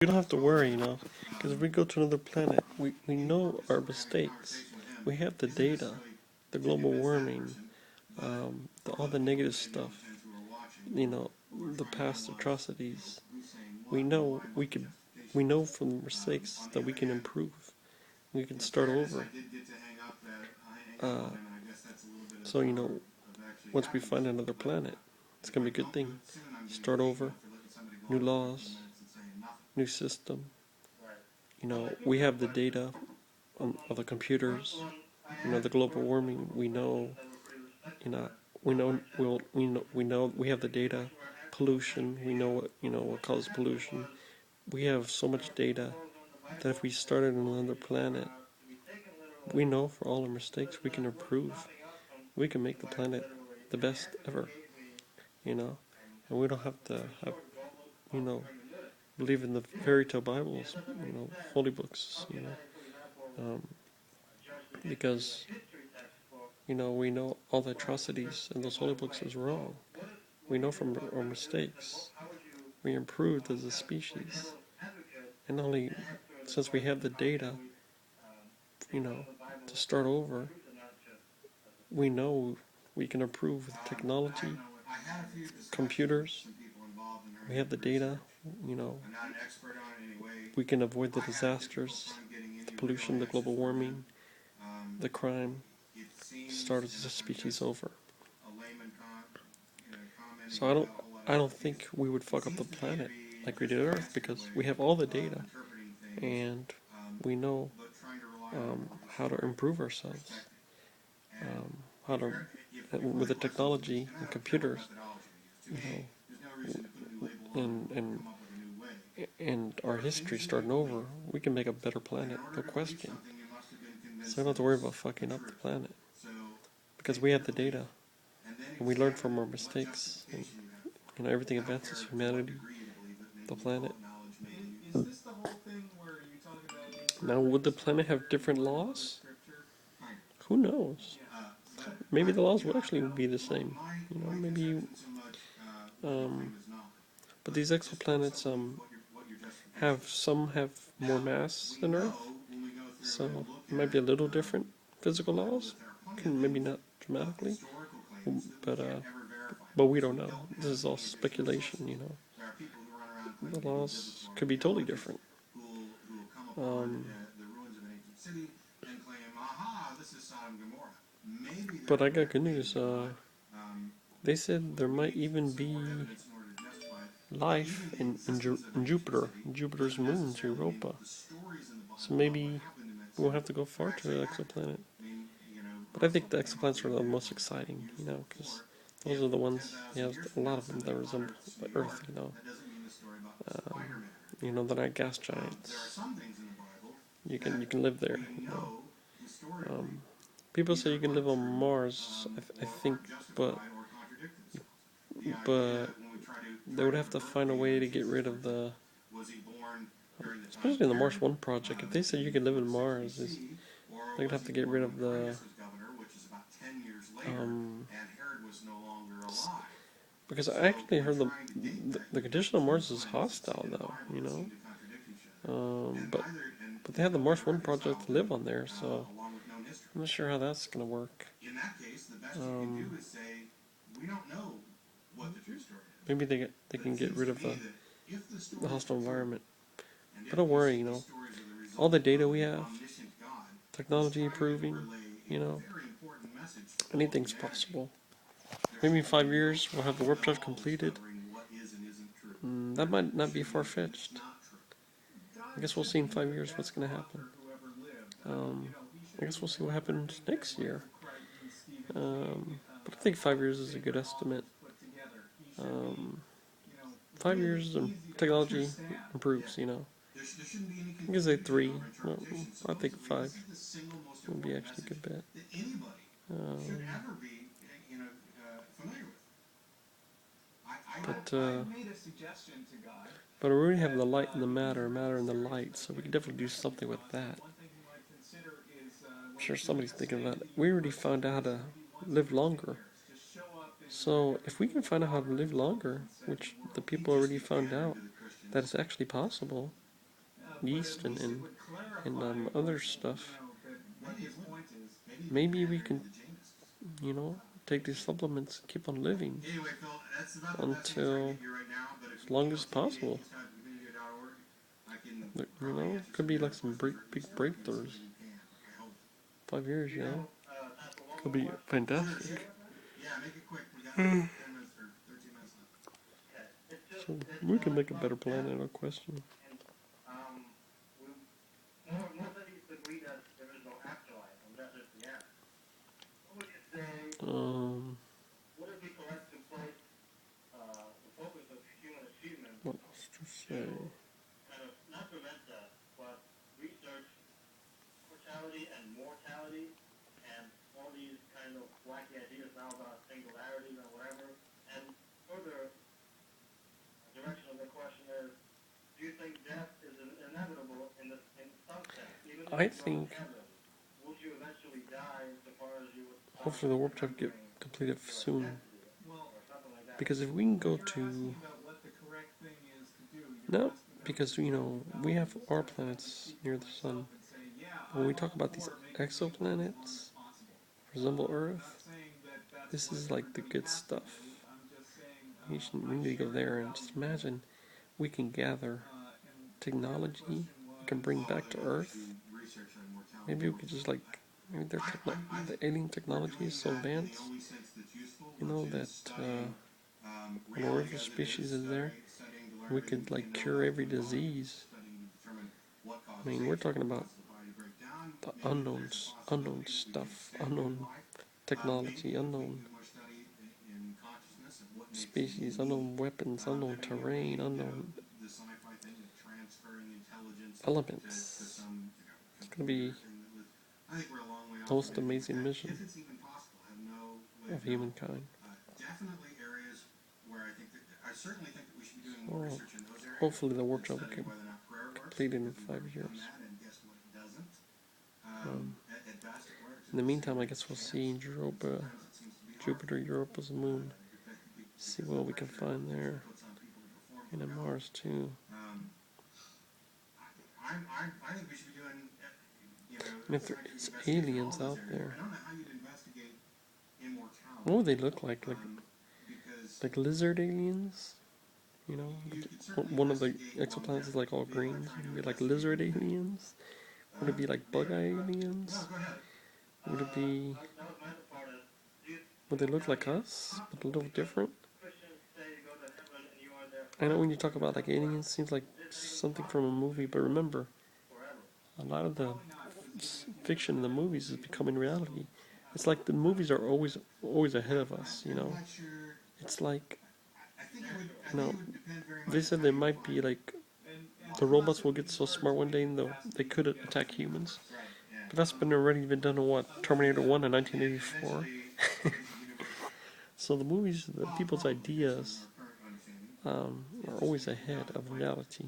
we don't have to worry, because if we go to another planet, we know our mistakes. We have the data, the global warming, all the negative stuff, the past atrocities. We know from the mistakes that we can improve. We can start over. Uh, so, once we find another planet, it's going to be a good thing. Start over, new laws, new system. We have the data of the computers, the global warming. We know, we have the data, pollution. We know what causes pollution. We have so much data that if we started on another planet, we know for all our mistakes we can improve. We can make the planet the best ever, and we don't have to have, you know, believe in the fairy tale Bibles, holy books, because, we know all the atrocities in those holy books is wrong. We know from our mistakes. We improved as a species. And only since we have the data, to start over, we know we can improve with technology, computers. We have the data, you know, we can avoid the disasters, the pollution, the global warming, the crime, start as a species over. So I don't think we would fuck up the planet like we did Earth, because we have all the data and we know how to improve ourselves, how to with the technology and computers, you and our history starting over, we can make a better planet, no question. So I don't have to worry about fucking up the planet, because we have the data and we learn from our mistakes, and everything advances humanity, the planet. Now, would the planet have different laws? Who knows? Maybe the laws would actually be the same. Maybe. But these exoplanets have more mass than Earth, so it might be a little different physical laws. Maybe not dramatically, but we don't know. This is all speculation. The laws could be totally different. But I got good news. They said there might even be life in Jupiter, Jupiter's moons, Europa. So maybe we won't have to go far to the exoplanet. But I think the exoplanets are the most exciting, because those are the ones, a lot of them that resemble the Earth, they're not gas giants. You can live there, People say you can live on Mars, I think, but they would have to find a way to get rid of the, especially in the Mars One project. If they said you could live in Mars, they'd have to get rid of the, because I actually heard the condition on Mars is hostile, though, but they have the Mars One project to live on there, so I'm not sure how that's gonna work. Maybe they can get rid of the hostile environment. But don't worry, all the data we have, technology improving, anything's possible. Maybe in 5 years we'll have the warp drive completed. That might not be far-fetched. I guess we'll see in 5 years what's going to happen. I guess we'll see what happens next year. But I think 5 years is a good estimate. 5 years and technology improves, I can say 3. No, I think 5 would be actually a good bet. But we already have the light and the matter and the light, so we can definitely do something with that. I'm sure somebody's thinking about it. We already found out how to live longer. So if we can find out how to live longer, which the people already found out that it's actually possible, yeast and other stuff, maybe we can, you know, take these supplements and keep on living until as long as possible. You know, could be like some big breakthroughs. 5 years, you know, could be fantastic. So we can make a better planet, no question. Um, what else to say? I think hopefully the warp drive get completed soon. Because if we can go to no, because you know we have our planets near the sun. When we talk about these exoplanets resemble Earth, this is like the good stuff. We need to go there and just imagine we can gather technology we can bring back to Earth. Maybe we could just like maybe the alien technology is so advanced, you know, that whatever species is there, we could like cure every disease. I mean, we're talking about the unknown stuff, unknown technology, unknown species, unknown weapons, unknown terrain, unknown elements. It's gonna be the most amazing mission of humankind. So hopefully the workshop will get completed in 5 years. In the meantime, I guess we'll see Europa, Jupiter, Europa's moon. See what we can find there. And in Mars too. And if there is aliens out there, what would they look like? Like lizard aliens? You know, one of the exoplanets is like all green. Would it be like lizard aliens? Would it be like bug eye aliens? Would it be? Would they look like us, but a little different? I know when you talk about like aliens, it seems like something from a movie, but remember, a lot of the fiction in the movies is becoming reality. It's like the movies are always ahead of us, you know. It's like, you know, they said they might be like the robots will get so smart one day and they could attack humans. But that's already been done in what Terminator 1 in 1984. So the movies, the people's ideas are always ahead of reality.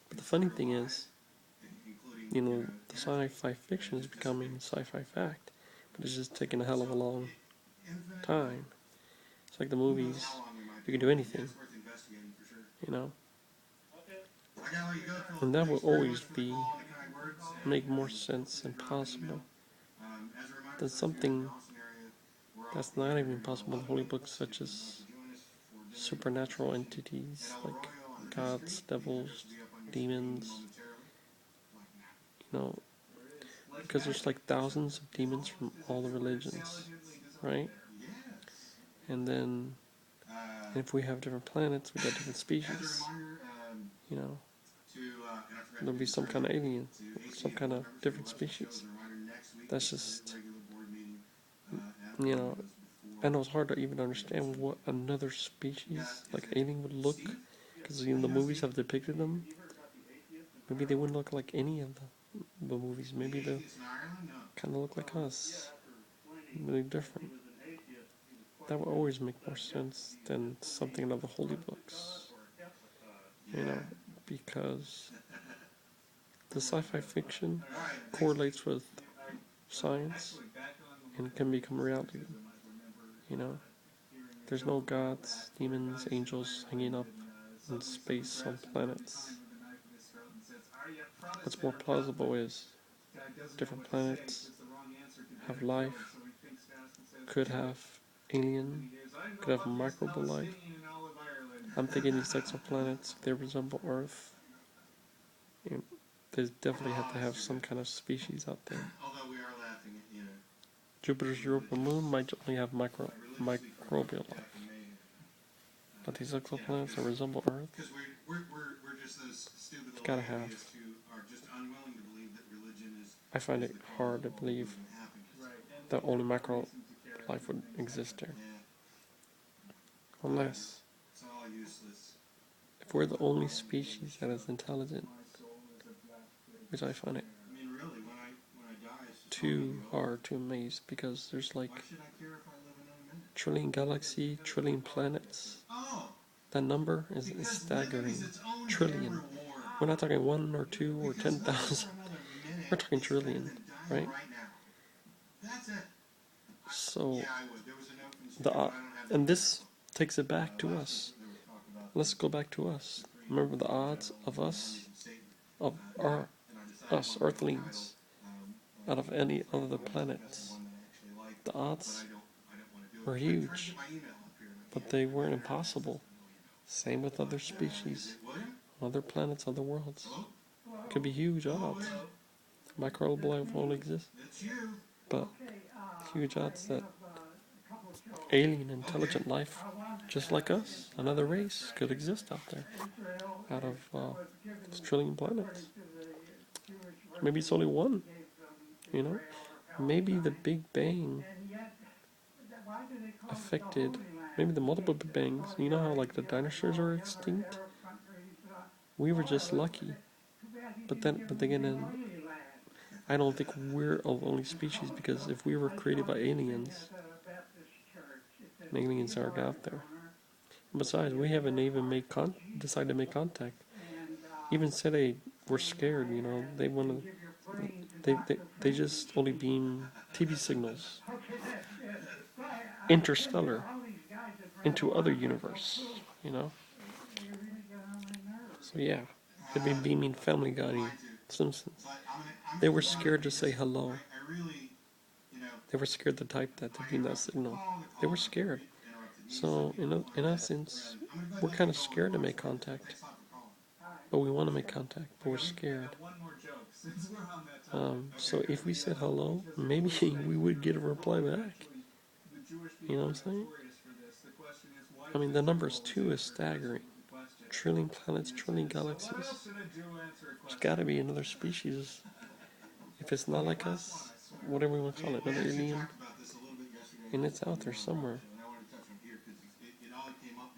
But the funny thing is, you know, the sci-fi fiction is becoming sci-fi fact, but it's just taking a hell of a long time. It's like the movies, you can do anything, you know, and that will always make more sense and possible than something that's not even possible in the holy books, such as supernatural entities like gods, devils, demons, you know, because there's like thousands of demons from all the religions, right? And then if we have different planets, we got different species, you know, there'll be some kind of alien, some kind of different species. That's just, you know, I know it's hard to even understand what another species, like alien, would look, because you know, the movies have depicted them. Maybe they wouldn't look like any of the movies. Maybe they kind of look like us, really different. That would always make more sense than something out of the holy books, you know, because the sci-fi fiction correlates with science and can become reality, you know. There's no gods, demons, angels hanging up in space on planets. what's more plausible is different planets have life, could have alien, could have microbial life. I'm thinking these exoplanets, they resemble Earth. And they definitely have to have some kind of species out there. Jupiter's Europa moon might only have microbial life. But these exoplanets that resemble Earth, it's gotta have. I find it hard to believe that only micro life would exist there. Unless, if we're the only species that is intelligent, which I find it too hard to amaze, because there's like trillion galaxy, trillion planets. That number is staggering. Trillion. We're not talking 1 or 2 or 10,000. We're talking trillion, right? So, and this takes it back to us. Let's go back to us. Remember the odds of us, us Earthlings, out of any other planets. The odds were huge, but they weren't impossible. Same with other species, other planets, other worlds. Could be huge odds. Microbial life won't exist, but huge odds that alien intelligent life, just like us, another race, could exist out there, out of this trillion planets. Maybe it's only one, you know? Maybe the Big Bang affected, maybe the multiple Big Bangs. You know how like the dinosaurs are extinct? We were just lucky. But again, I don't think we're the only species, because if we were created by aliens, and aliens aren't out there. Besides, we haven't even decided to make contact. Even said they were scared, you know, they want to, they just only beam TV signals, interstellar, into other universe, you know. So yeah, they've been beaming Family Guy, Simpsons. They were scared to say hello. They were scared to type that, to beam that signal. They were scared. So in essence, we're kind of scared to make contact. But we want to make contact, but we're scared. So if we said hello, maybe we would get a reply back. You know what I'm saying? I mean, the numbers 2 is staggering. Trillion planets, trillion galaxies. There's got to be another species. If it's not like us, whatever we want to call it, another alien, and it's out there somewhere.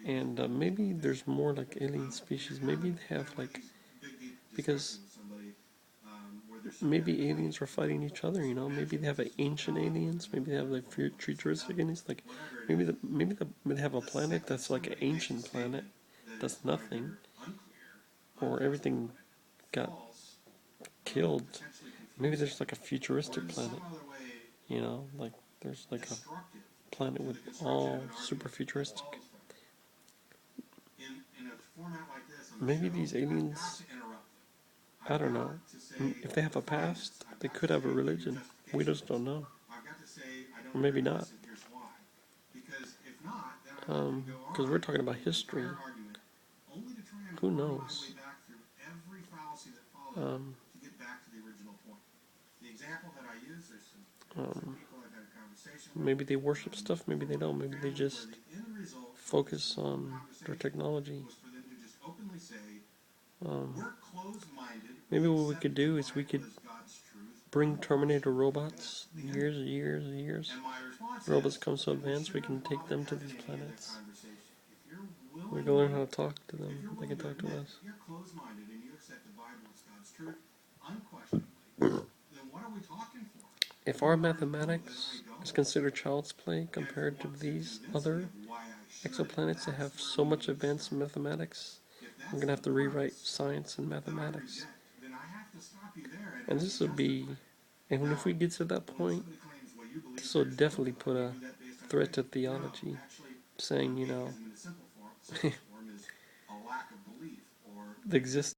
And maybe there's more like alien species. Maybe they have like, because maybe aliens are fighting each other, you know. Maybe they have like ancient aliens. Maybe they have like futuristic aliens. Like maybe they have a planet that's like an ancient planet that's nothing, or everything got killed. Maybe there's like a futuristic planet, you know, like there's like a planet with all super futuristic. Maybe these aliens, I don't know, if they have a past, they could have a religion. We just don't know. Or maybe not. Because we're talking about history. Who knows? Maybe they worship stuff, maybe they don't. Maybe they just focus on their technology. Maybe what we could do is we could bring Terminator robots, years and years and years. Robots come so advanced we can take them to these planets. We can learn how to talk to them. They can talk to us. If our mathematics is considered child's play compared to these other exoplanets that have so much advanced mathematics, we're going to have to rewrite science and mathematics. And this will be, and if we get to that point, this will definitely put a threat to theology, saying, you know, the existence